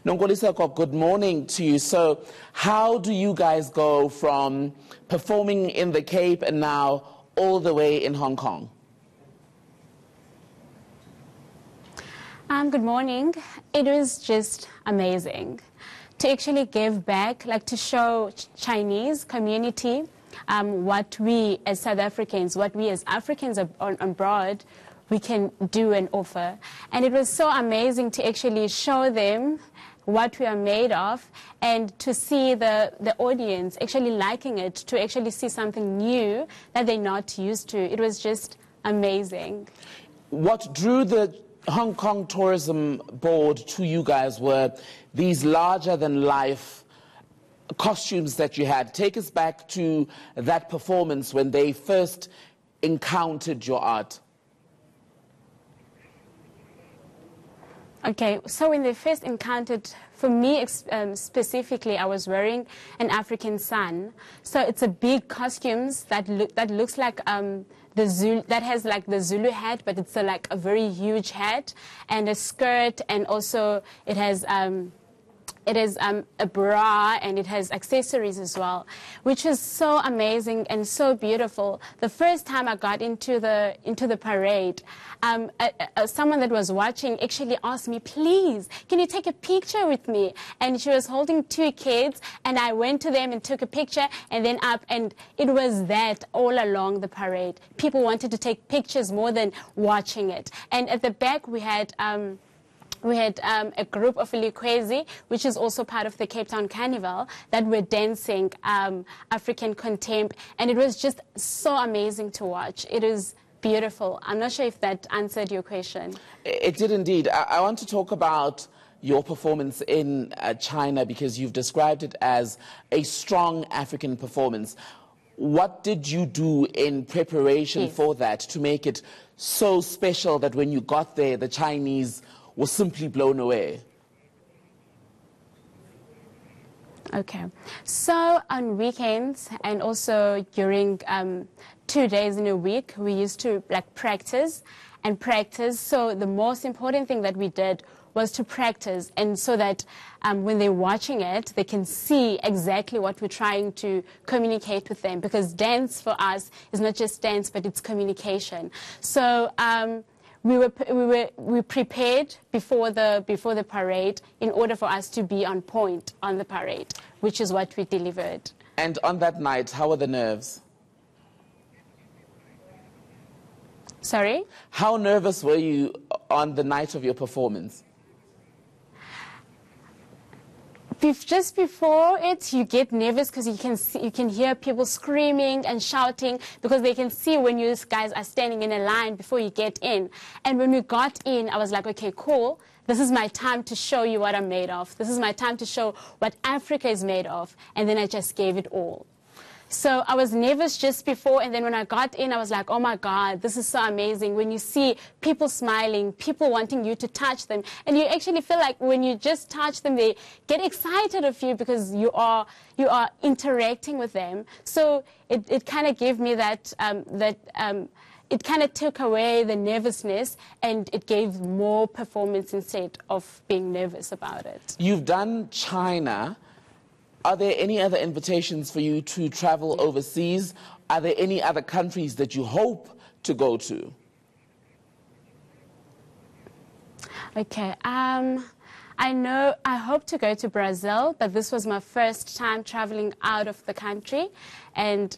Nongoliseko, good morning to you. So how do you guys go from performing in the Cape and now all the way in Hong Kong? Good morning. It was just amazing to actually give back, like to show Chinese community what we as South Africans, what we as Africans abroad, we can do and offer. And it was so amazing to actually show them what we are made of and to see the audience actually liking it, to actually see something new that they're not used to. It was just amazing. What drew the Hong Kong Tourism Board to you guys were these larger-than-life costumes that you had. Take us back to that performance when they first encountered your art. Okay, so when they first encountered, for me specifically, I was wearing an African sun. So it's a big costumes that looks like the Zulu, that has like the Zulu hat, but it's like a very huge hat and a skirt, and also it has a bra, and it has accessories as well, which is so amazing and so beautiful. The first time I got into the parade, someone that was watching actually asked me, "Please, can you take a picture with me?" And she was holding two kids, and I went to them and took a picture, and then up, and it was that all along the parade. People wanted to take pictures more than watching it. And at the back we had a group of Likwezi, which is also part of the Town Carnival, that were dancing African contempt, and it was just so amazing to watch. It is beautiful. I'm not sure if that answered your question. It did indeed. I want to talk about your performance in China, because you've described it as a strong African performance. What did you do in preparation for that to make it so special that when you got there, the Chinese was simply blown away? Okay, so on weekends and also during 2 days in a week, we used to practice. So the most important thing that we did was to practice, and so that when they're watching it, they can see exactly what we're trying to communicate with them, because dance for us is not just dance, but it's communication. So we prepared before the parade in order for us to be on point on the parade, which is what we delivered. And on that night, how were the nerves? Sorry? How nervous were you on the night of your performance? Just before it, you get nervous because you can hear people screaming and shouting, because they can see when you guys are standing in a line before you get in. And when we got in, I was like, okay, cool. This is my time to show you what I'm made of. This is my time to show what Africa is made of. And then I just gave it all. So I was nervous just before, and then when I got in, I was like, oh my God, this is so amazing. When you see people smiling, people wanting you to touch them, and you actually feel like when you just touch them, they get excited of you because you are interacting with them. So it kind of gave me that, it kind of took away the nervousness, and it gave more performance instead of being nervous about it. You've done China. Are there any other invitations for you to travel overseas? Are there any other countries that you hope to go to? Okay, I hope to go to Brazil, but this was my first time traveling out of the country. And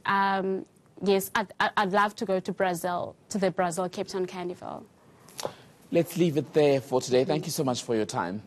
yes, I'd love to go to Brazil, to the Brazil Cape Town Carnival. Let's leave it there for today. Thank you so much for your time.